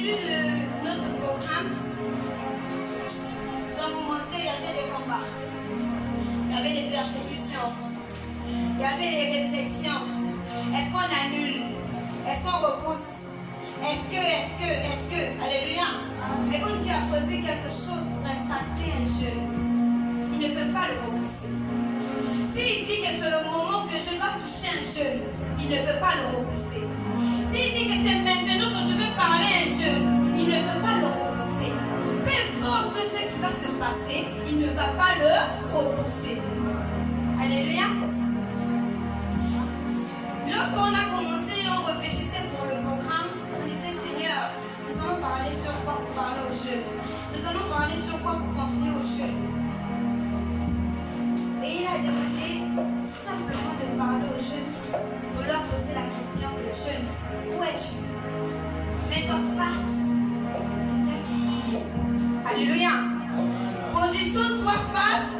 début de notre programme, sans vous mentir, il y avait des combats. Il y avait des persécutions. Il y avait des réflexions. Est-ce qu'on annule? Est-ce qu'on repousse? Est-ce que? Alléluia. Mais quand Dieu a posé quelque chose pour impacter un jeune, il ne peut pas le repousser. S'il dit que c'est le moment que je dois toucher un jeune, il ne peut pas le repousser. S'il dit que c'est maintenant que je veux parler à un jeune, il ne peut pas le repousser. Peu importe ce qui va se passer, il ne va pas le repousser. Alléluia. Lorsqu'on a commencé, on réfléchissait pour le programme, on disait Seigneur, nous allons parler sur quoi pour parler aux jeunes. Nous allons parler sur quoi pour conseiller aux jeunes. Et il a demandé simplement de parler aux jeunes, pour leur poser la question de jeune, où es-tu? Mets-toi face de ta destinée. Alléluia. Positionne-toi face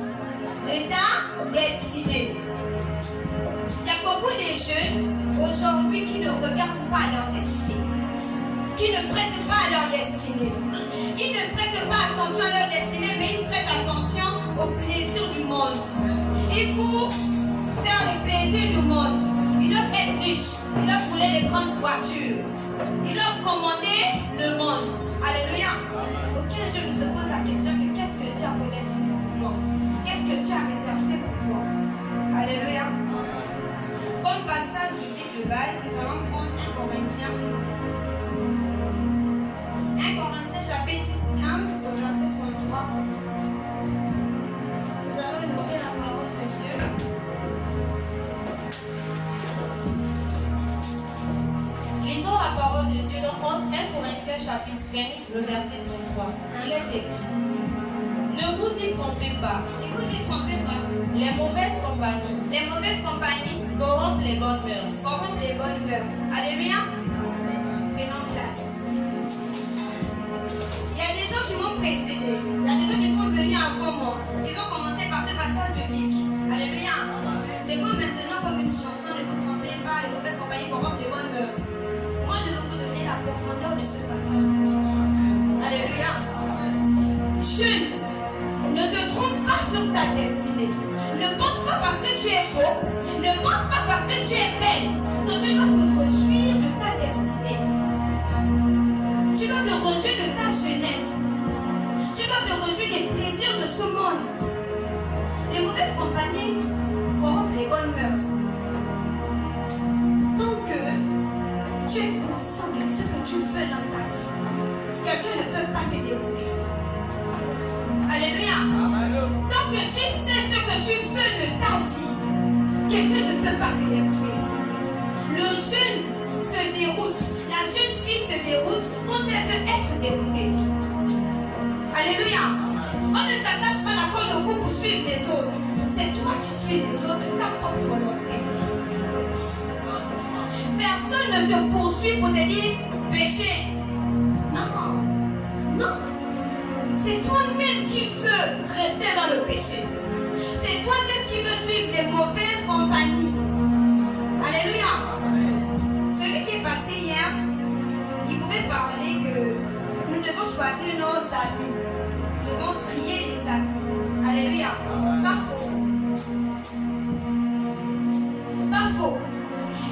de ta destinée. Il y a beaucoup de jeunes aujourd'hui qui ne regardent pas leur destinée, qui ne prêtent pas à leur destinée. Ils ne prêtent pas attention à leur destinée, mais ils prêtent attention au plaisir du monde. Ils courent faire le plaisir du monde. Ils doivent être riches, ils doivent rouler les grandes voitures, ils doivent commander le monde. Alléluia. Aucun jeune se pose la question que qu'est-ce que Dieu a prédestiné pour moi? Qu'est-ce que Dieu a réservé pour moi? Alléluia. Comme passage biblique de base, nous allons prendre 1 Corinthiens. 1 Corinthiens chapitre 15, au verset 33. Nous allons évoquer la parole de Dieu. Lisons la parole de Dieu dans 1 Corinthiens chapitre 15, le verset 33. Il est écrit: ne vous y trompez pas. Ne vous y trompez pas. Les mauvaises compagnies corrompent les bonnes mœurs. Alléluia. Prenons place. Il y a des gens qui m'ont précédé. Il y a des gens qui sont venus avant moi. Ils ont commencé par ce passage biblique. Alléluia. C'est comme maintenant, comme une chanson, ne vous trompez pas, les mauvaises compagnies corrompent les bonnes mœurs. Moi, je vais vous donner la profondeur de ce passage biblique. Alléluia. Jeune, ne te trompe pas sur ta destinée. Ne pense pas parce que tu es beau, ne pense pas parce que tu es belle, que tu dois te réjouir de ta destinée. Tu dois te réjouir de ta jeunesse. Tu dois te réjouir des plaisirs de ce monde. Les mauvaises compagnies corrompent les bonnes mœurs. Tant que tu es conscient de ce que tu veux dans ta vie, quelqu'un ne peut pas te dérouler. Alléluia. Tant que tu sais ce que tu veux de ta vie, quelqu'un ne peut pas te dérouler. Le jeune se déroute, la jeune fille se déroute quand elle veut être déroutée. Alléluia. On ne t'attache pas la corde au cou pour suivre les autres. C'est toi qui suis les autres de ta propre volonté. Personne ne te poursuit pour te dire péché. Non. Non. C'est toi-même qui veux rester dans le péché. C'est toi-même qui veux suivre des mauvaises compagnies. Alléluia. Celui qui est passé hier, il pouvait parler que nous devons choisir nos amis. Nous devons trier les amis. Alléluia. Pas faux. Pas faux.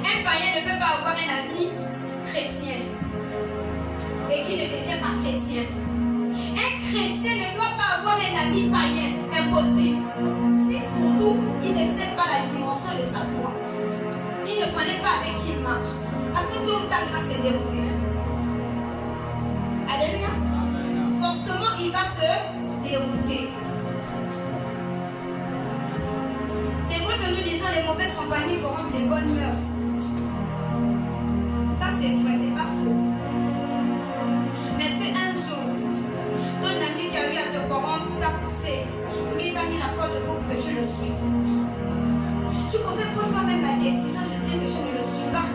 Un païen ne peut pas avoir un ami chrétien et qui ne devient pas chrétien. Un chrétien ne doit pas avoir un ami païen, impossible. Si surtout il ne sait pas la dimension de sa foi, il ne connaît pas avec qui il marche, parce que tôt ou tard il va se dérouler. Alléluia. Forcément il va se dérouter. C'est vrai que nous disons les mauvaises compagnies corrompent les bonnes mœurs. Ça c'est vrai, c'est pas faux. Mais est-ce qu'un jour, ton ami qui a eu à te corrompre t'a poussé, mais il t'a mis la corde au cou pour que tu le suis? Tu pouvais prendre toi-même la décision de dire que je ne le suis pas.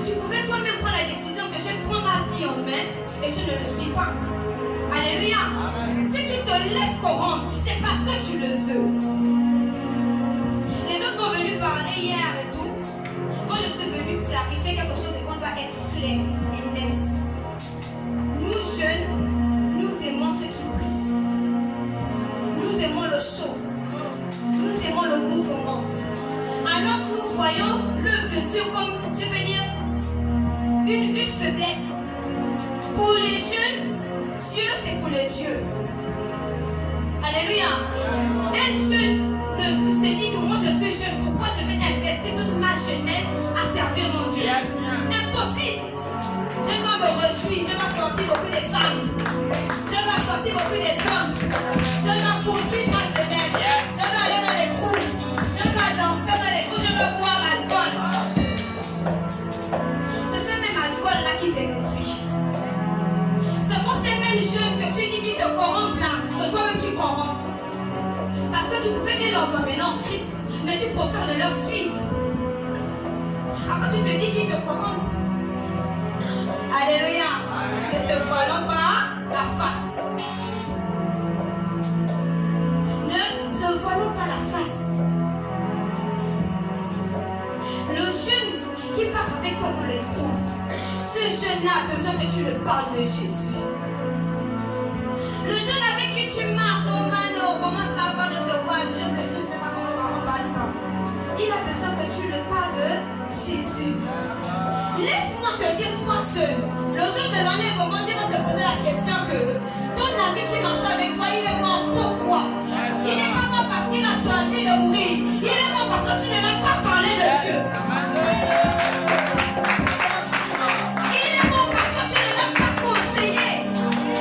Tu pouvais toi-même prendre la décision que je prends ma vie en main et je ne le suis pas. Alléluia. Si tu te laisses corrompre, c'est parce que tu le veux. Les autres sont venus parler hier et tout. Moi, je suis venue clarifier quelque chose et qu'on doit être clair et net. voyons l'œuvre de Dieu comme, je peux dire, une faiblesse. Pour les jeunes, Dieu c'est pour les dieux. Alléluia. Un jeune ne se dit que moi je suis jeune, pourquoi je vais investir toute ma jeunesse à servir mon Dieu? Impossible. Je vais me réjouir, je vais sortir beaucoup de femmes, je vais sortir beaucoup de hommes, je vais poursuivre ma jeunesse, je vais aller dans les cours, je vais danser dans les cours, je vais boire l'alcool. C'est ce même alcool là qui te détruit. Ce sont ces mêmes jeunes que tu dis qui te corrompent là, que toi-même tu corromps. Parce que tu pouvais bien leur emmener en Christ, mais tu préfères de leur suivre. Après tu te dis qu'ils te corrompent. Alléluia. Ne se voilons pas la face. Ne se voilons pas la face. Le jeune qui part avec toi dans les groupes, ce jeune a besoin que tu le parles de Jésus. Le jeune avec qui tu marches, oh mano, comment ça va, je te vois, je ne sais pas comment on parle ça. Il a besoin que tu le parles de Jésus. Laisse-moi te dire, toi seul. Le jour de l'année, comment Dieu va te poser la question que ton ami qui marche avec toi, il est mort. Pourquoi? Il n'est pas mort parce qu'il a choisi de mourir. Il est mort parce que tu ne m'as pas parlé de Dieu. Il est mort parce que tu ne l'as pas conseillé.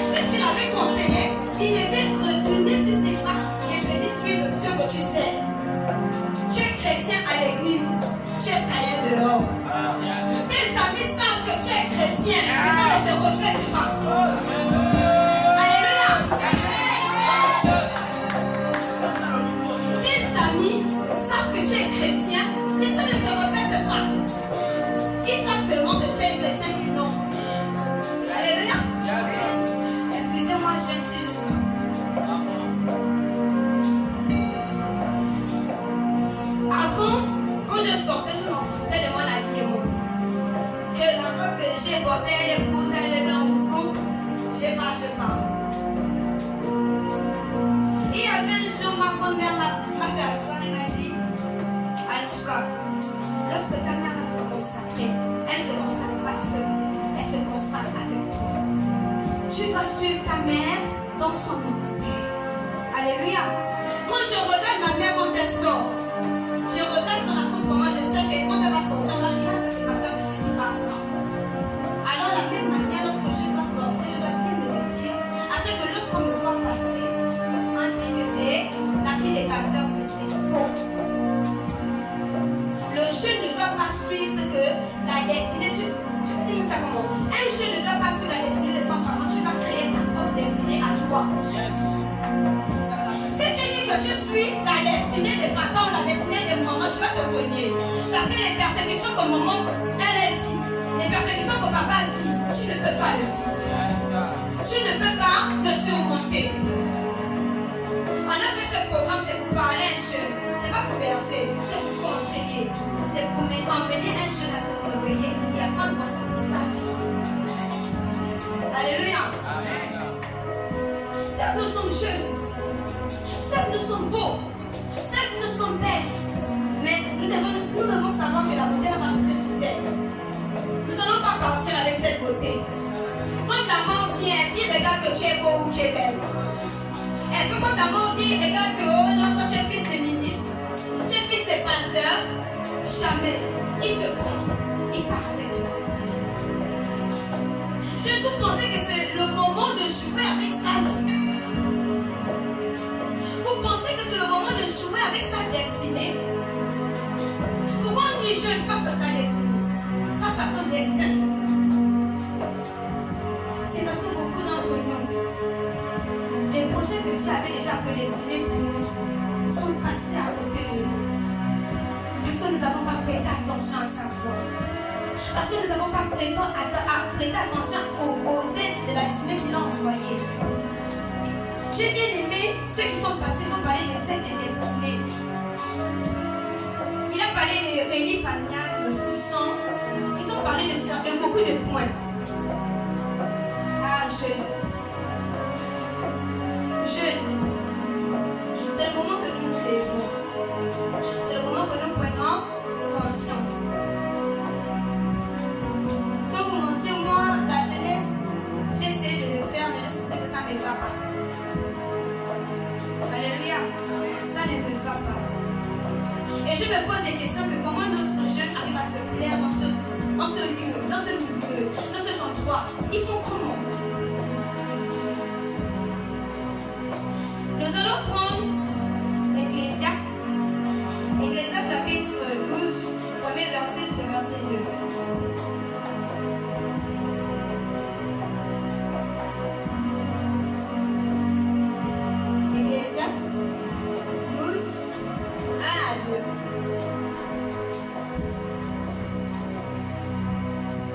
Si tu l'avais conseillé, il devait retourner sur ses pas et venir suivre le Dieu que tu sais. Tu es chrétien à l'église, tu es allé dehors. Tes amis savent que tu es chrétien, mais ça ne se reflète pas. Alléluia. Tes amis savent que tu es chrétien, mais ça ne se reflète pas. Ils savent seulement que tu es chrétien, mais non. Alléluia. Excusez-moi, je ne sais juste pas. Avant, quand je sortais, je m'en foutais de mon habillement. Que la robe que j'ai portée, elle est courte, elle est dans mon groupe. Je sais pas. Il y avait un jour, ma grand-mère m'a fait asseoir et m'a dit, Anushka, lorsque ta mère va se consacrer, elle ne se consacre pas seule, elle se consacre avec toi. Tu dois suivre ta mère dans son ministère. Alléluia. Quand je regarde ma mère quand elle sort, je regarde son accoutrement, je sais que quand elle va sortir, on va dire, ça c'est parce que c'est ce qui passe là. Alors de la même manière, lorsque je dois sortir, je dois bien me dire, afin que lorsqu'on me voit passer, on dit que c'est la fille des pasteurs, c'est faux. Le jeune ne doit pas suivre ce que la destinée, je vais dire ça comment. Un jeune ne doit pas suivre la destinée de son parent, tu vas créer ta propre destinée à toi. Si tu dis que tu suis la destinée de papa ou la destinée de maman, tu vas te cogner. Parce que les persécutions que maman, elle vit, les persécutions que papa vit, tu ne peux pas le vivre. Tu ne peux pas le surmonter. On a fait ce programme, c'est pour parler à un jeune. C'est pas pour bercer, c'est pour conseiller. C'est pour emmener un jeune à se réveiller et à prendre conscience de sa vie. Alléluia. Certes, nous sommes jeunes. Certes, nous sommes beaux. Certes, nous sommes belles. Mais nous devons savoir que la beauté n'a pas rester sous terre. Nous n'allons pas partir avec cette beauté. Quand la mort vient, est-ce qu'il regarde que tu es beau ou tu es belle? Est-ce que quand ta mort vient, il regarde que oh non, quand tu es fils de ministre, tu es fils de pasteur? Jamais. Il te prend. Il part avec toi. Je vous pensez que c'est le moment de jouer avec sa vie. Vous pensez que c'est le moment de jouer avec sa destinée? Pourquoi on est jeune face à ta destinée? Face à ton destin? C'est parce que beaucoup d'entre nous, les projets que Dieu avait déjà prédestinés pour nous sont passés à côté de nous. Parce que nous n'avons pas prêté attention à sa voix. Parce que nous n'avons pas prêté attention aux aides de la destinée qu'il a envoyées. J'ai bien aimé ceux qui sont passés, ils ont parlé des aides de destinée. Il a parlé des réunions familiales, ils ont parlé de beaucoup de points. Ah, jeune. C'est le moment que nous nous lèvons. C'est le moment que nous prenons conscience Et je me pose des questions que comment d'autres jeunes arrivent à se plaire dans ce lieu, dans ce milieu, dans cet endroit. Ils font comment? Nous allons prendre Ecclésiaste chapitre 12, premier verset jusqu'au verset 2. Ecclésiaste 12, 1 à 2.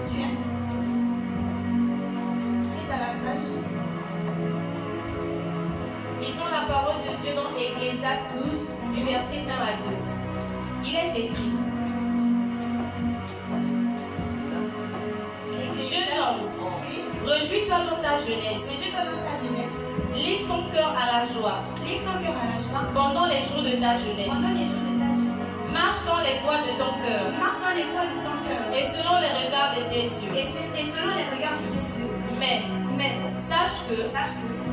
Tu es? Qui est à la plage? Lisons la parole de Dieu dans Ecclésiaste 12, du verset 1 à 2. Il est écrit: Jeune homme, réjouis-toi dans ta jeunesse. Livre ton cœur à la joie pendant les jours de ta jeunesse. Marche dans les voies de ton cœur et selon les regards de tes yeux. Mais sache que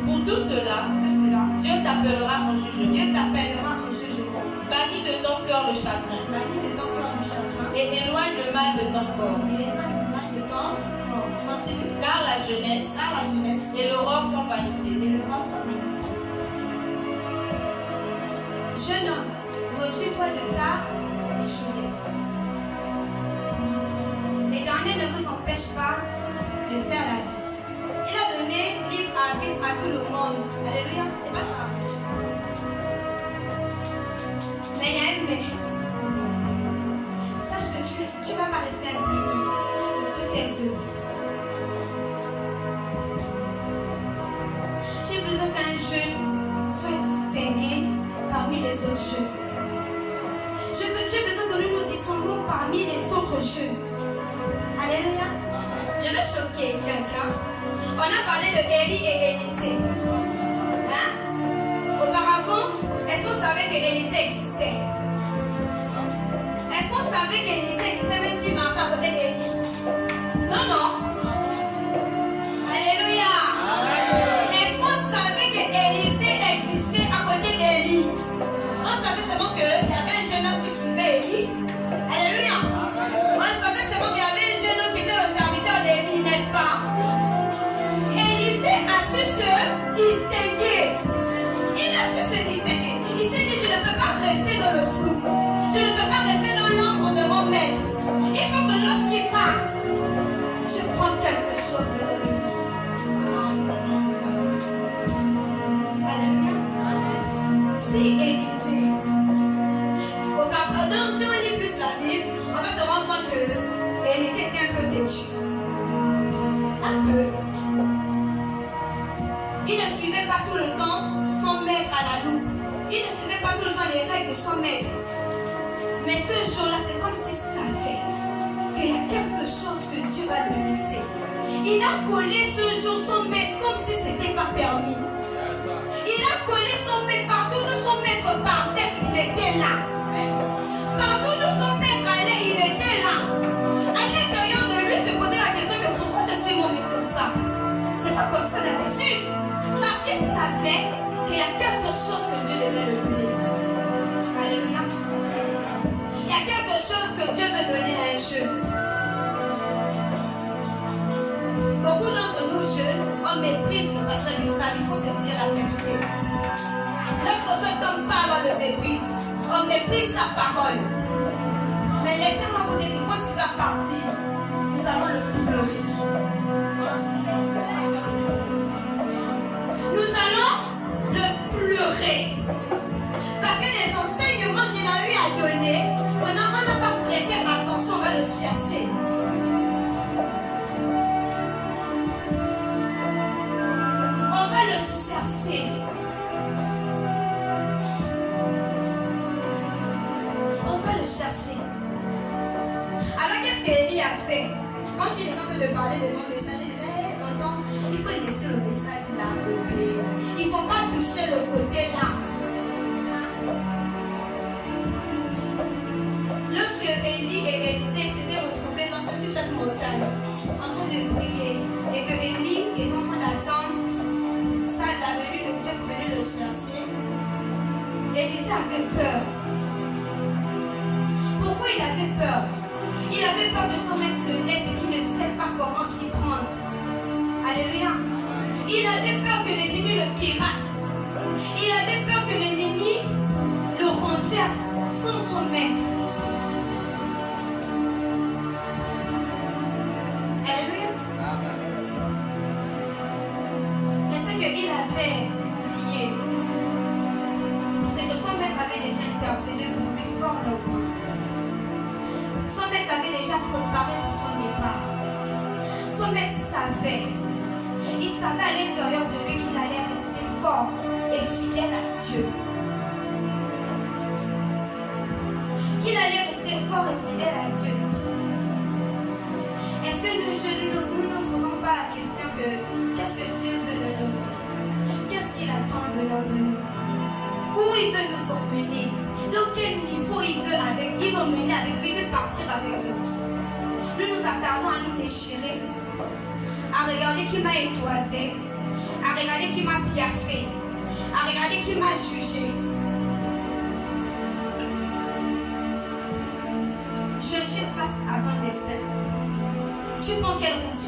pour tout cela, Dieu t'appellera en jugement. Bannis de ton cœur le chagrin et éloigne le mal de ton corps. Car la jeunesse et l'aurore sont vanité. Jeune homme, réjouis-toi de ta jeunesse. L'Éternel ne vous empêche pas de faire la vie. Il a donné libre arbitre à tout le monde. Alléluia, c'est pas ça. Mais il y a un mais. Sache que tu ne vas pas rester impuni de toutes tes œuvres. J'ai besoin qu'un jeune soit distingué parmi les autres jeunes. J'ai besoin que nous nous distinguions parmi les autres jeunes. Alléluia. Je vais choquer quelqu'un. On a parlé de Élie et Élisée. Hein? Auparavant, est-ce qu'on savait qu'Élisée existait? Est-ce qu'on savait qu'Élisée existait même s'il marchait à côté d'Élie? Non, non. Alléluia. Est-ce qu'on savait qu'Élisée existait à côté d'Élie? On savait seulement qu'il y avait un jeune homme qui suivait Élie. Alléluia. On savait seulement qu'il y avait un jeune homme qui était le serviteur d'Élie, n'est-ce pas? Élisée a su se distinguer. Il a su se distinguer. Il s'est dit, je ne peux pas rester dans le flou. Je ne peux pas rester dans l'ombre de mon maître. Il faut que lorsqu'il part, je prends quelque chose de lui. Alléluia. Si Élisée, si on lit plus la Bible, on va se rendre compte que Élisée était un peu têtu. Un peu. Il ne suivait pas tout le temps son maître à la loupe. Il ne suivait pas tout le temps les règles de son maître. Mais ce jour-là, c'est comme s'il savait qu'il y a quelque chose que Dieu va lui laisser. Il a collé ce jour son maître comme si ce n'était pas permis. Il a collé son maître partout où son maître partait, il était là. Partout où son maître allait, il était là. À l'intérieur de lui se posait la question, mais pourquoi je suis mon maître comme ça? C'est pas comme ça d'habitude. Parce qu'il savait qu'il y a quelque chose que Dieu devait lui donner. Alléluia. Il y a quelque chose que Dieu veut donner à un jeune. Beaucoup d'entre nous jeunes, on méprise le pasteur Gustave, il faut se dire la vérité. Lorsque cet homme parle, on le méprise. On méprise sa parole. Mais laissez-moi vous dire que quand il va partir, nous allons le pleurer. Nous allons le pleurer. Parce que les enseignements qu'il a eu à donner, on n'a pas prêté attention, on va le chercher. On va le chercher. On va le chercher. Alors qu'est-ce qu'Élie a fait? Quand il est en train de parler de mon message, il disait, hey, tonton, il faut laisser le message là, bébé. Il ne faut pas toucher le côté là. Lorsque Élie et Élisée s'étaient retrouvés sur cette montagne, en train de prier, et que Élie est en train d'attendre ça, la venue de Dieu pour venir le chercher, Élisée avait peur. Pourquoi il avait peur? Il avait peur que son maître le laisse et qu'il ne sait pas comment s'y prendre. Alléluia. Il avait peur que l'ennemi le terrasse. Il avait peur que l'ennemi le renverse sans son maître. Alléluia. Mais ce qu'il avait oublié, c'est que son maître avait déjà intercédé pour lui fort longtemps. Son maître l'avait déjà préparé pour son départ. Son maître savait. Il savait à l'intérieur de lui qu'il allait rester fort et fidèle à Dieu. Qu'il allait rester fort et fidèle à Dieu. Est-ce que nous ne nous posons pas la question que qu'est-ce que Dieu veut de nos vies? Qu'est-ce qu'il attend venant de nous? Où il veut nous emmener? Dans quel niveau il veut emmener avec nous? Il veut partir avec nous. Nous nous attardons à nous déchirer, à regarder qui m'a étoisé, à regarder qui m'a piaffé, à regarder qui m'a jugé. Je suis face à ton destin. Tu prends quelle route?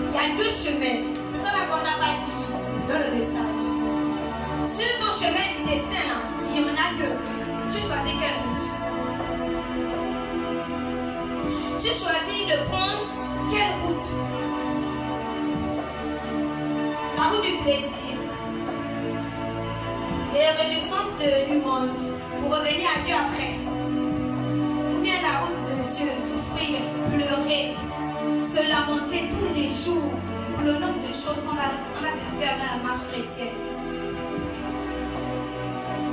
Il y a deux chemins. C'est ça qu'on n'a pas dit dans le message. Sur ton chemin de destin, là, il y en a deux. Tu choisis quelle route? Tu choisis de prendre quelle route? La route du plaisir, les réjouissances du monde pour revenir à Dieu après. Ou bien la route de Dieu, souffrir, pleurer, se lamenter tous les jours pour le nombre de choses qu'on va faire dans la marche chrétienne.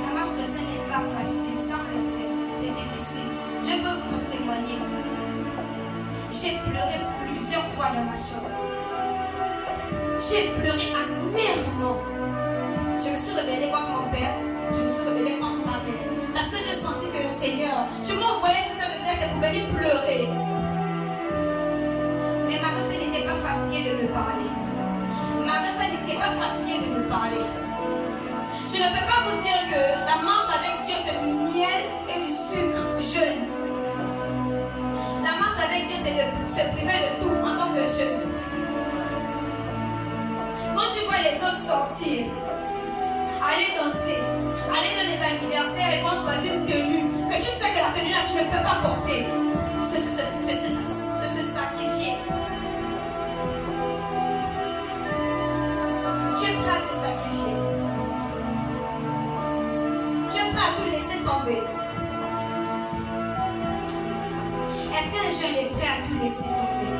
La marche chrétienne n'est pas facile, ça on le sait, c'est difficile. Je peux vous en témoigner. J'ai pleuré plusieurs fois dans ma chambre. J'ai pleuré amèrement. Je me suis rebellée contre mon père, je me suis rebellée contre ma mère. Parce que j'ai senti que le Seigneur, je m'envoyais sur cette terre pour venir pleurer. Mais ma soeur n'était pas fatiguée de me parler. Ma soeur n'était pas fatiguée de me parler. Je ne peux pas vous dire que la marche avec Dieu c'est du miel et du sucre jeune. La marche avec Dieu c'est de se priver de tout en tant que jeune. Quand tu vois les autres sortir, aller danser, aller dans les anniversaires et quand choisir une tenue, que tu sais que la tenue là tu ne peux pas porter, c'est se sacrifier. Tu es prêt à te sacrifier. Tu es prêt à tout laisser tomber. Est-ce que le jeune est prêt à tout laisser tomber?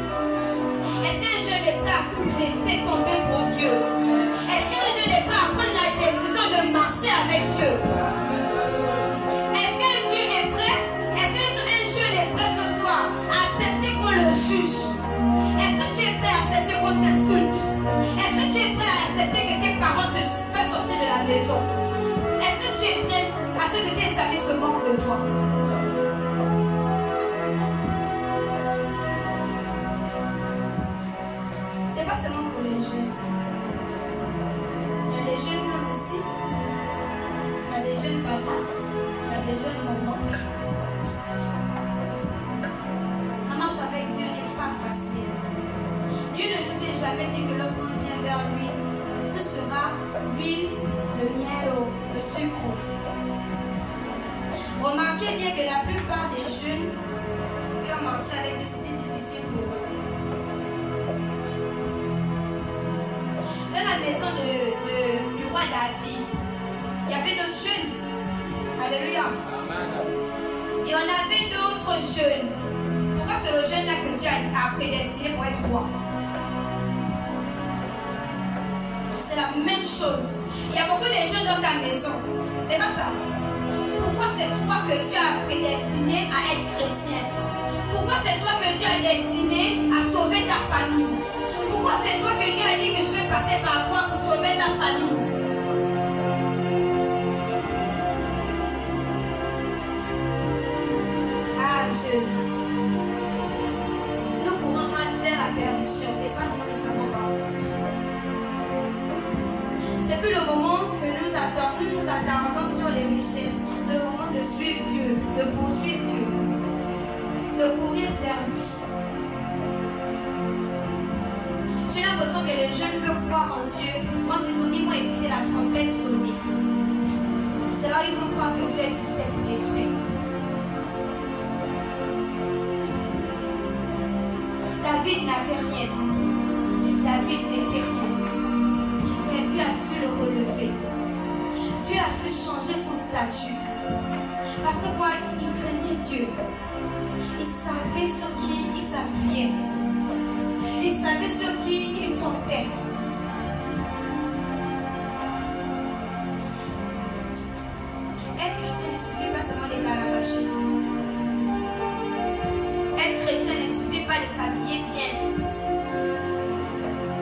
Est-ce que le jeune est prêt à tout laisser tomber pour Dieu? Est-ce que le jeune est prêt à prendre la décision de marcher avec Dieu? Est-ce que Dieu est prêt? Est-ce que un jeune est prêt ce soir à accepter qu'on le juge? Est-ce que tu es prêt à accepter qu'on t'insulte? Est-ce que tu es prêt à accepter que tes parents te fassent sortir de la maison? Est-ce que tu es prêt à ce que tes amis se moquent de toi? C'est pas seulement pour les jeunes. Il y a des jeunes hommes ici. Il y a des jeunes papas. Il y a des jeunes mamans. La marche avec Dieu n'est pas facile. Dieu ne nous a jamais dit que lorsqu'on vient vers lui, tout sera l'huile, le miel, le sucre. Remarquez bien que la plupart des jeunes qui ont marché avec Dieu, c'était difficile pour eux. Dans la maison du roi David, il y avait d'autres jeunes. Alléluia. Et on avait d'autres jeunes. Pourquoi c'est le jeune là que Dieu a prédestiné pour être roi? C'est la même chose. Il y a beaucoup de jeunes dans ta maison. C'est pas ça. Pourquoi c'est toi que Dieu a prédestiné à être chrétien? Pourquoi c'est toi que Dieu a destiné à sauver ta famille? Pourquoi c'est toi que Dieu a dit que je vais passer par toi pour sauver ta famille? Ah, jeune. Nous courons vers la perdition et ça nous ne savons pas. C'est plus le moment que nous attardons sur les richesses. C'est le moment de suivre Dieu, de poursuivre Dieu. de courir vers lui. J'ai l'impression que les jeunes veulent croire en Dieu quand ils vont écouter la trompette sonner. C'est là où ils vont croire que Dieu existait pour des vrais. David n'avait rien. David n'était rien. Mais Dieu a su le relever. Dieu a su changer son statut. Parce que quoi? Il craignait Dieu. Il savait sur qui il s'appuyait. Il savait sur qui il comptait. Être chrétien ne suffit pas seulement de carabachis. Être chrétien ne suffit pas de s'habiller bien.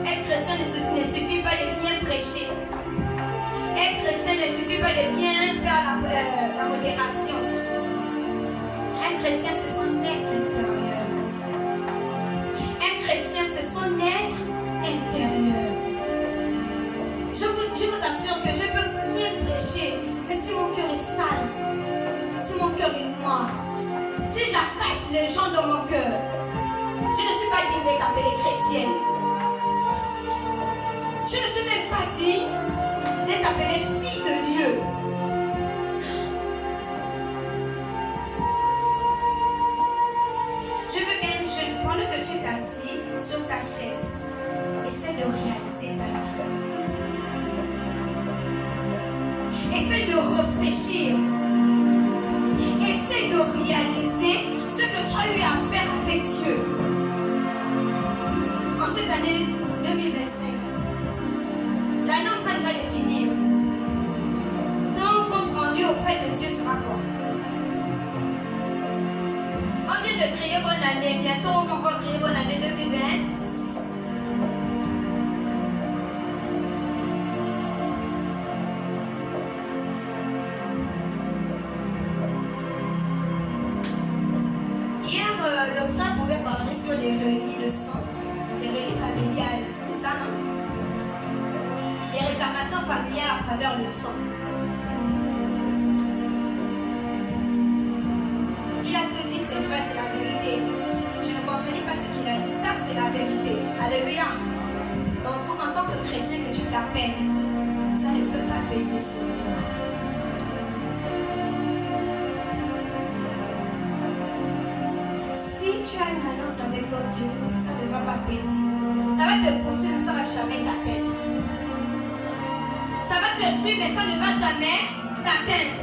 Être chrétien ne suffit pas de bien prêcher. Être chrétien ne suffit pas de bien faire la modération. Être chrétien, c'est son être intérieur. Être chrétien, c'est son être intérieur. Je vous assure que je peux bien prêcher, mais si mon cœur est sale, si mon cœur est noir, si j'attache les gens dans mon cœur, je ne suis pas digne d'être appelée chrétienne. Je ne suis même pas digne d'être appelée fille de Dieu. Je veux qu'un jeune, pendant que tu es assis sur ta chaise, essaie de réaliser ta vie. Essaie de réfléchir. Essaie de réaliser ce que tu as eu à faire avec Dieu. En cette année 2025, l'année en train de finir. Ton compte rendu auprès de Dieu sera quoi? On vient de créer bonne année. Bientôt, on va encore créer bonne année 2026. Hier, le frère pouvait parler sur les relis de sang, les relis familiales. C'est ça, non? Les réclamations familiales à travers le sang. Il a tout dit, c'est vrai, c'est la vérité. Je ne comprenais pas ce qu'il a dit. Ça, c'est la vérité. Alléluia. Donc, en tant que chrétien que tu t'appelles, ça ne peut pas peser sur toi. Si tu as une alliance avec ton Dieu, ça ne va pas peser. Ça va te poursuivre, mais ça ne va jamais t'atteindre. Ça va te suivre, mais ça ne va jamais t'atteindre.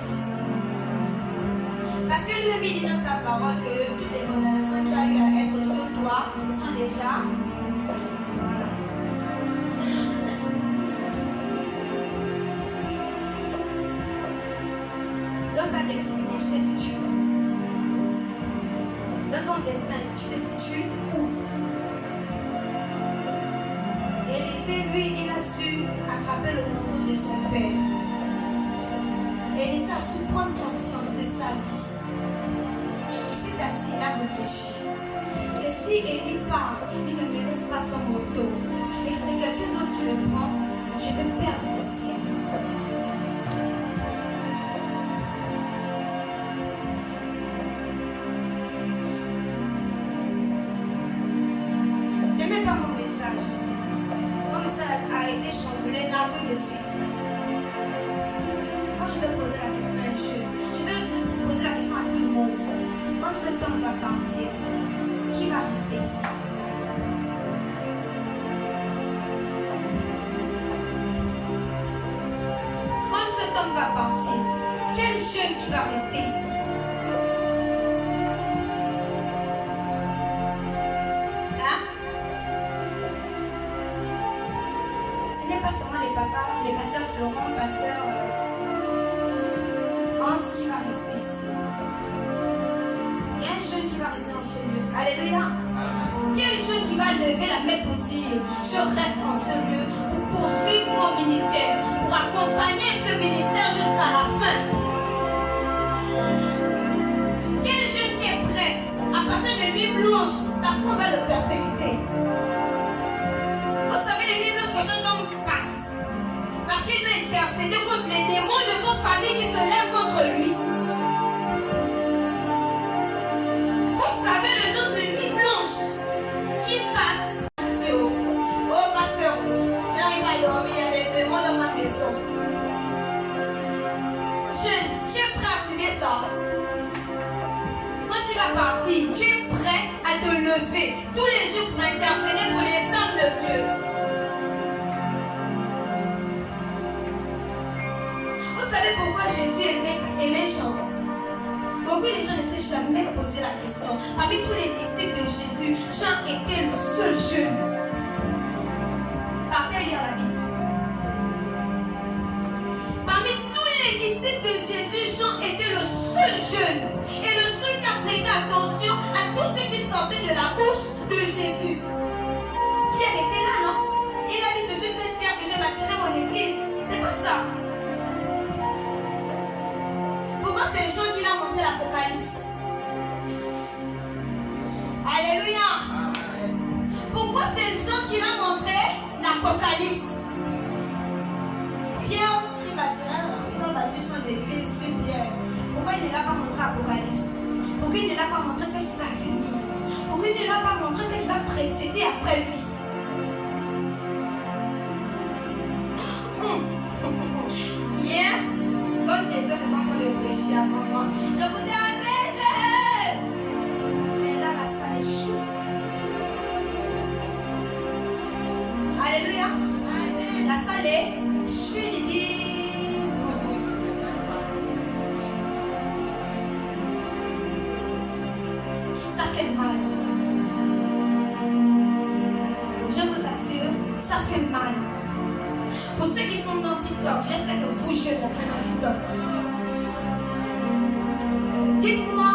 Parce que lui dit dans sa parole que toutes les condamnations qui a eu à être sur toi sont déjà. Voilà. Dans ta destinée, tu te situes où? Dans ton destin, tu te situes où? Élisée, lui, il a su attraper le manteau de son père. Élisée a su prendre conscience de sa vie. Il s'est assis, il a réfléchi. Et si Élie part, il ne me laisse pas son manteau. Et c'est quelqu'un d'autre qui le prend, je vais perdre le ciel. C'est même pas mon message. Mon message a été chamboulé là tout de suite. Moi, je vais poser la question à un jeune. Je vais poser la question à tout le monde. Quand ce temps va partir, qui va rester ici? Quand ce temps va partir, quel jeune qui va rester ici? Hein? Ce n'est pas seulement les papas, les pasteurs Florent, pasteurs Hans qui va rester ici. Il y a un jeune qui va rester en ce lieu. Alléluia. Quel jeune qui va lever la main pour dire je reste en ce lieu pour poursuivre mon ministère, pour accompagner ce ministère jusqu'à la fin? Quel jeune qui est prêt à passer des nuits blanches parce qu'on va le persécuter? Vous savez, les nuits blanches que cet homme passe parce qu'il doit intercéder contre les démons de vos familles qui se lèvent contre lui. Vous savez Quand il va partir, tu es prêt à te lever tous les jours pour intercéder pour les âmes de Dieu. Vous savez pourquoi Jésus aimait Jean? Beaucoup de gens ne s'est jamais posé la question. Parmi tous les disciples de Jésus, Jean était le seul jeune. Partez à lire la Bible. Parmi tous les disciples de Jésus, Jean était le seul jeune. Et le seul qui a prêté attention à tous ceux qui sortaient de la bouche de Jésus. Pierre était là, non? Il a dit, c'est cette pierre que je bâtirai mon église. C'est pas ça. Pourquoi c'est Jean qui l'a montré l'Apocalypse? Alléluia. Pourquoi c'est Jean qui l'a montré l'Apocalypse? Pierre qui bâtira, il va bâtir son église sur Pierre. Pourquoi il ne l'a pas montré l'Apocalypse? Pourquoi il ne l'a pas montré ce qui va venir? Pourquoi il ne l'a pas montré ce qui va précéder après lui? Hier, comme des autres gens qui le prêcher avant moi, je vous dis amen. Mais là, la salle est chaude. Alléluia. La salle est chaude. Ça fait mal. Je vous assure, ça fait mal. Pour ceux qui sont dans TikTok, je sais que vous, jeunes, êtes dans TikTok. Dites-moi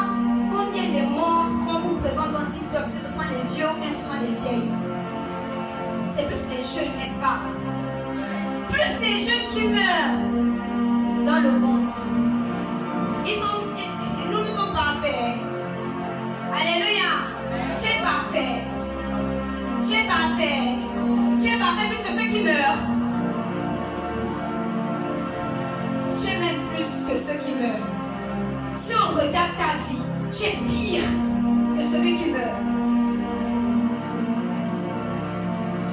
combien de morts qu'on vous présente dans TikTok, si ce sont les vieux ou bien ce sont les vieilles. C'est plus des jeunes, n'est-ce pas? Plus des jeunes qui meurent dans le monde. Nous sommes parfaits. Alléluia. Tu es parfait. Tu es parfait. Tu es parfait plus que ceux qui meurent. Tu es même plus que ceux qui meurent. Si on regarde ta vie, tu es pire que celui qui meurt.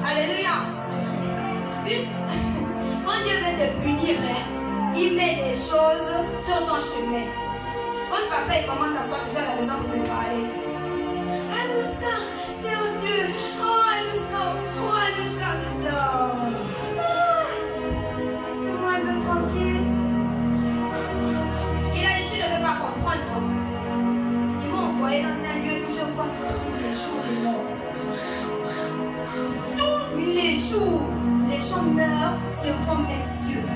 Alléluia. Quand Dieu veut te punir, il met des choses sur ton chemin. Quand papa il commence à s'asseoir déjà à la maison pour me parler. Anouchka, c'est oh Dieu. Oh Anouchka, oh Anouchka. Laissez-moi un peu tranquille. Il a dit tu ne veux pas comprendre, non? Ils m'ont envoyé dans un lieu où je vois tous les jours de mort. Tous les jours, les gens meurent devant mes yeux.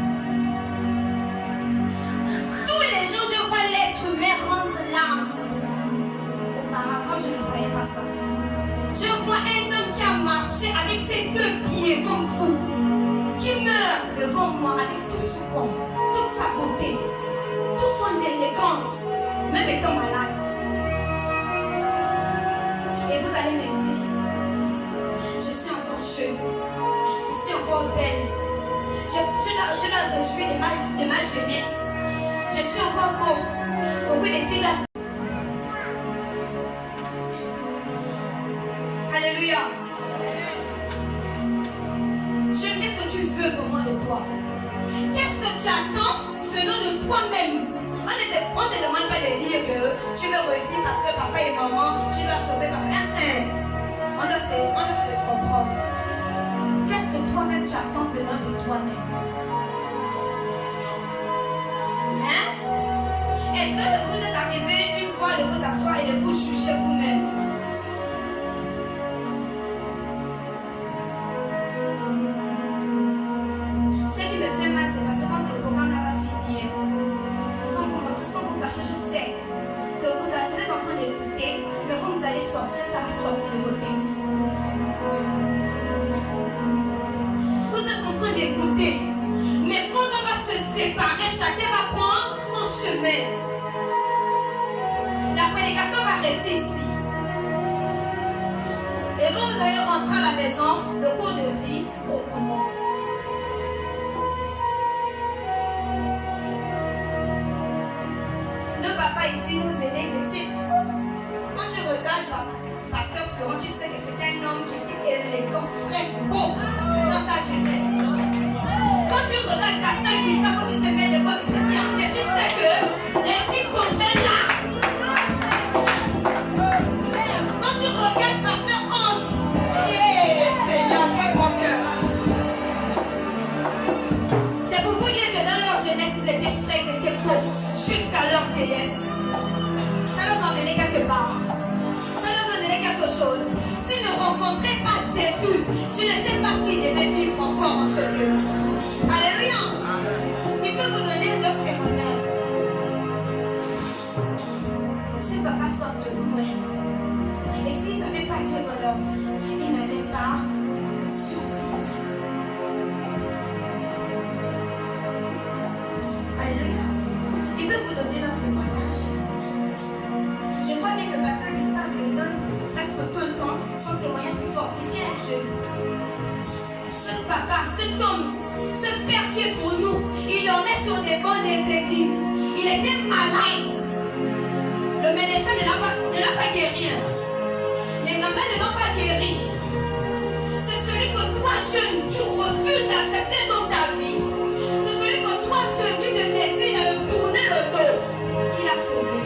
Tous les jours, je vois l'être humain rendre l'âme. Auparavant, je ne voyais pas ça. Je vois un homme qui a marché avec ses deux pieds comme vous, qui meurt devant moi avec tout son corps, toute sa beauté, toute son élégance, même étant malade. Et vous allez me dire, je suis encore jeune, je suis encore belle, je la réjouis de ma jeunesse, je suis encore beau. Beaucoup de filles là. Alléluia. Qu'est-ce que tu veux vraiment de toi? Qu'est-ce que tu attends venant de toi-même? On ne te demande pas de dire que tu veux réussir parce que papa et maman, tu dois sauver papa. On doit se comprendre. Qu'est-ce que toi-même tu attends venant de toi-même? Hein? Est-ce que vous êtes arrivé une fois de vous asseoir et de vous juger vous-même? Ce qui me fait mal, c'est parce que quand le programme va finir, sans vous cacher, je sais que vous êtes en train d'écouter, mais quand vous allez sortir, ça va sortir de vos têtes. Vous êtes en train d'écouter, mais quand on va se séparer, chacun va prendre son chemin. La prédication va rester ici. Et quand vous allez rentrer à la maison, le cours de vie recommence. Nos papas ici nous aidaient, ils étaient. Quand tu regardes Pasteur Florent, tu sais que c'était un homme qui était élégant, frais, beau dans sa jeunesse. Quand Quand tu regardes Pasteur Christophe comme il se met de comme il se met, mais tu sais que les filles comprennent là. Quand tu regardes Pasteur Ange, tu dis Seigneur, tu es mon cœur. C'est pour vous dire que dans leur jeunesse, ils étaient frais, ils étaient pauvres, jusqu'à leur vieillesse. Ça leur emmenait quelque part. Ça leur donnait quelque chose. S'ils ne rencontraient pas Jésus, je ne sais pas s'ils devaient vivre encore en ce lieu. Alléluia. Il peut vous donner leur témoignage. Ces papas sortent de loin. Et s'ils n'avaient pas Dieu dans leur vie, ils n'allaient pas survivre. Alléluia. Ils peuvent vous donner leur témoignage. Je crois bien que le pasteur Christophe lui donne presque tout le temps son témoignage pour fortifier un jeune. Ce papa, cet homme, ce père qui est pour nous, il dormait sur des bancs des églises. Il était malade. Le médecin ne l'a pas guéri. Les gamins ne l'ont pas guéri. C'est celui que toi, jeune, tu refuses d'accepter dans ta vie. C'est celui que toi, jeune, tu te décides de tourner le dos. Qui l'a sauvé,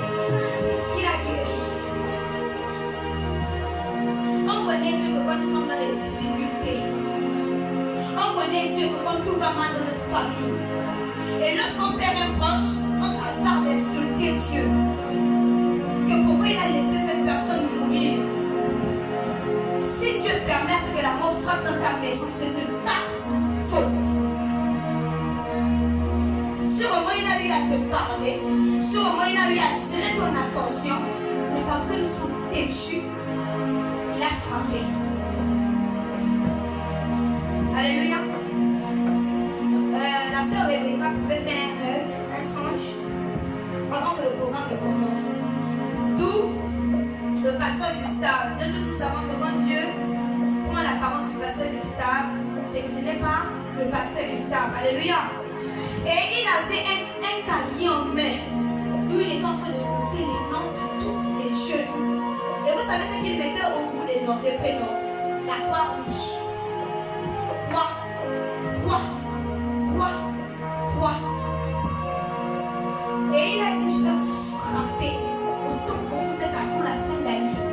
qui l'a guéri. On connaît Dieu que quand nous sommes dans les difficultés. On connaît Dieu que quand tout va mal dans notre famille. Et lorsqu'on perd un proche, on s'en d'insulter Dieu. Que pourquoi il a laissé cette personne mourir. Si Dieu permet à ce que la mort frappe dans ta maison, c'est de ta faute. Ce moment il a eu à te parler, ce moment il a eu à attirer ton attention, mais parce que nous sommes têtus, il a frappé. Alléluia. La sœur Rebecca pouvait faire un rêve, un songe, avant que le programme ne commence. D'où le pasteur Gustave. Nous savons que quand Dieu prend l'apparence du pasteur Gustave, c'est que ce n'est pas le pasteur Gustave. Alléluia. Et il avait un cahier en main où il était en train de noter les noms de tous les jeunes. Et vous savez ce qu'il mettait au bout des noms, des prénoms? La croix rouge. Croix. Et il a dit, je vais vous frapper autant que vous êtes avant la fin de la nuit.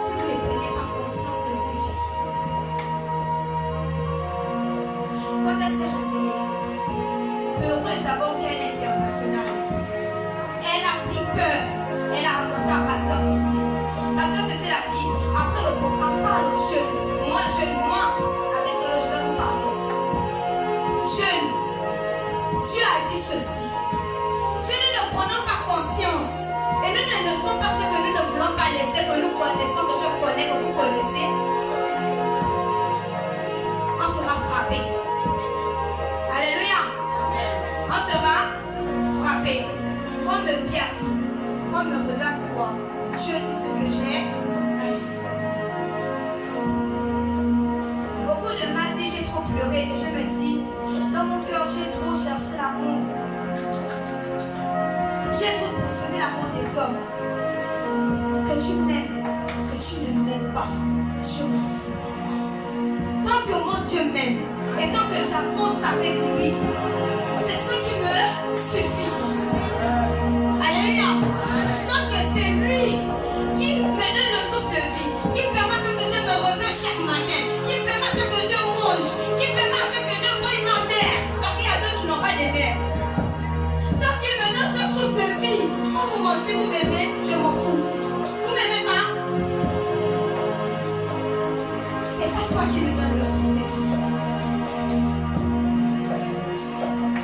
Si vous ne prenez pas conscience de vos vies. Quand elle s'est réveillée, heureuse d'abord qu'elle est internationale, elle a pris peur. Elle a raconté à Pasteur Cécile. Pasteur Cécile a dit, après le programme, parle aux jeunes. Moi, avec cela, je vais vous parler. Jeunes, Dieu a dit ceci. Si nous ne prenons pas conscience et nous ne sommes pas ce que nous ne voulons pas laisser, que nous connaissons, que je connais, que vous connaissez, on sera frappé. Alléluia. On sera frappé. Qu'on me piaffe, qu'on me regarde droit. Je dis ce que j'ai à dire. Au cours de ma vie, j'ai trop pleuré et je me dis, dans mon cœur, j'ai trop cherché l'amour. J'ai trop poursuivi l'amour des hommes. Que tu m'aimes, que tu ne m'aimes pas, je m'en fous. Tant que mon Dieu m'aime et tant que j'avance avec lui, c'est ce qui me suffit. Alléluia. Tant que c'est lui qui me donne le souffle de vie, qui permet que je me réveille chaque matin, qui permet que je mange, qui permet que je voie ma mère, parce qu'il y a d'autres qui n'ont pas de mère. Tant qu'il me donne ce souffle de vie, quand vous m'en dites, vous m'aimez, je m'en fous. Vous m'aimez pas? C'est pas toi qui me donne le souffle de vie.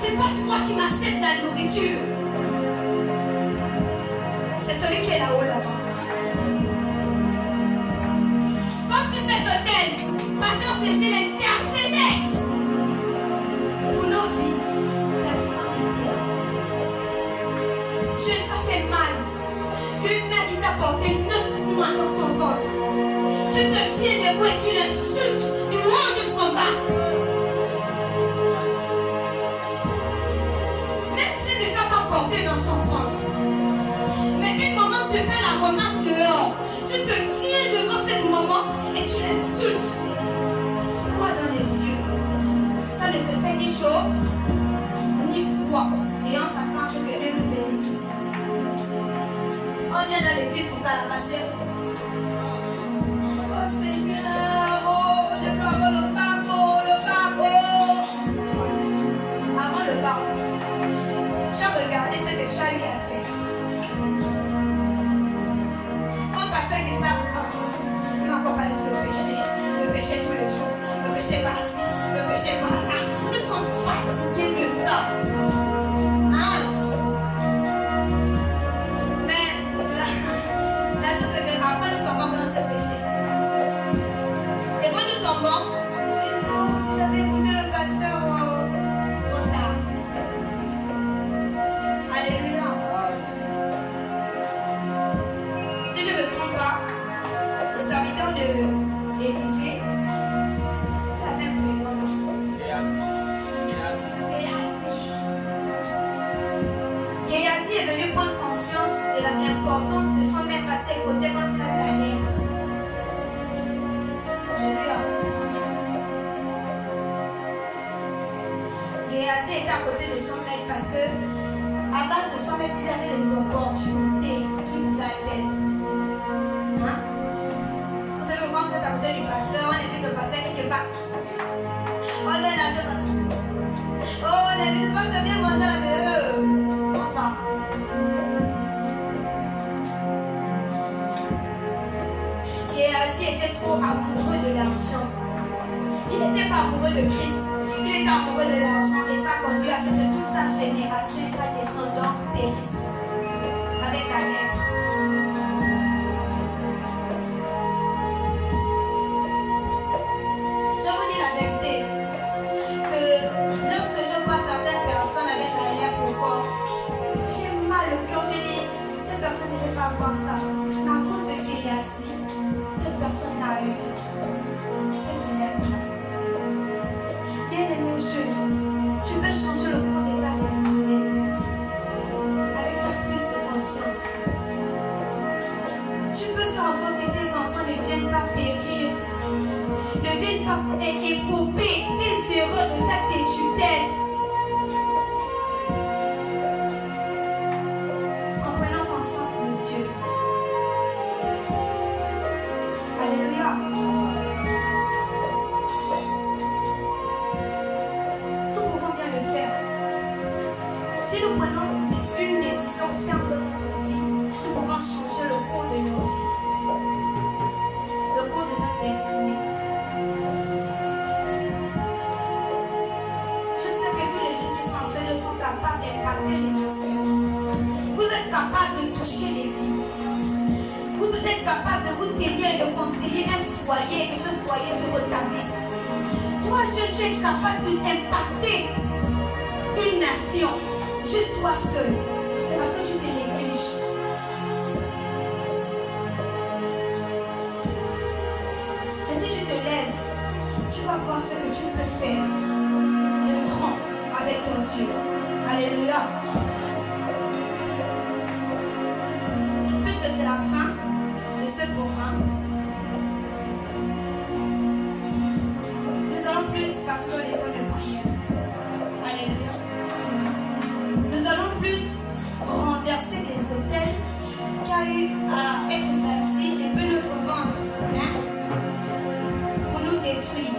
C'est pas toi qui m'achètes la nourriture. C'est celui qui est là-haut, là-bas. Comme sur cet hôtel, Pasteur Cécile intercédait pour nos vies. Personne n'était là. Ça fait mal. Qu'une mère qui t'a porté 9 mois dans son ventre. Tu te tiens debout et tu l'insultes du haut jusqu'en bas. Même s'il ne t'a pas porté dans son ventre. Mais une maman te fait la remarque dehors. Tu te tiens devant cette maman et tu l'insultes. Froid dans les yeux. Ça ne te ni chaud, ni froid. Et on s'attend à ce que Dieu nous bénisse. On vient dans l'église pour t'arracher. Oh Seigneur, oh, je peux avoir le pardon, le pardon. Avant le pardon, tu as regardé ce que tu as eu à faire. Quand pasteur Gustave, il m'a encore parlé sur le péché tous les jours, le péché par-ci, le péché par-là. Nous sommes fatigués de ça. Hein? Mais la chose c'est qu'après nous tombons dans ce péché. Et quand nous tombons, disons, si j'avais écouté le pasteur, trop tard. Alléluia. Si je ne me trompe pas, le serviteur de Élisée avait un prénom là. Géasi est venu prendre conscience de l'importance de son maître à ses côtés quand il avait la lèpre. Alléluia. Géasi était à côté de son maître parce que, à base de son maître, il avait les opportunités qui pouvaient atteindre. Hein? Vous savez quand vous êtes à côté du pasteur, on invite le pasteur quelque part. On donne l'argent au pasteur. Oh, on invite le pasteur, viens manger à la maison. On part. Géasi était trop amoureux de l'argent. Il n'était pas amoureux de Christ. Il était amoureux de l'argent et ça conduit à ce que toute sa génération et sa descendance périssent avec la lèpre. Je vous dis la vérité que lorsque je vois certaines personnes avec la lèpre au corps, j'ai mal au cœur. Je dis, cette personne ne devait pas avoir ça. Mais à cause de Géasi, cette personne a eu cette lèpre-là. Bien-aimé jeune, tu peux changer le cours de ta destinée avec ta prise de conscience. Tu peux faire en sorte que tes enfants ne viennent pas périr, ne viennent pas écoper tes erreurs de ta têtudesse. En prenant conscience de Dieu. Alléluia. Si nous prenons une décision ferme dans notre vie, nous pouvons changer le cours de nos vies, le cours de notre destinée. Je sais que tous les jeunes qui sont en ce lieu sont capables d'impacter les nations. Vous êtes capables de toucher les vies. Vous êtes capables de vous tenir et de conseiller un foyer et que ce foyer se rétablisse. Toi, jeune, tu es capable d'impacter une nation. Juste toi seul. C'est parce que tu te négliges. Et si tu te lèves, tu vas voir ce que tu peux faire de grand avec ton Dieu. Alléluia. Puisque c'est la fin de ce programme, nous allons plus passer dans les temps de prière. Alléluia. Nous allons plus renverser des hôtels qui a eu à être bâtis et puis notre ventre, hein, pour nous détruire.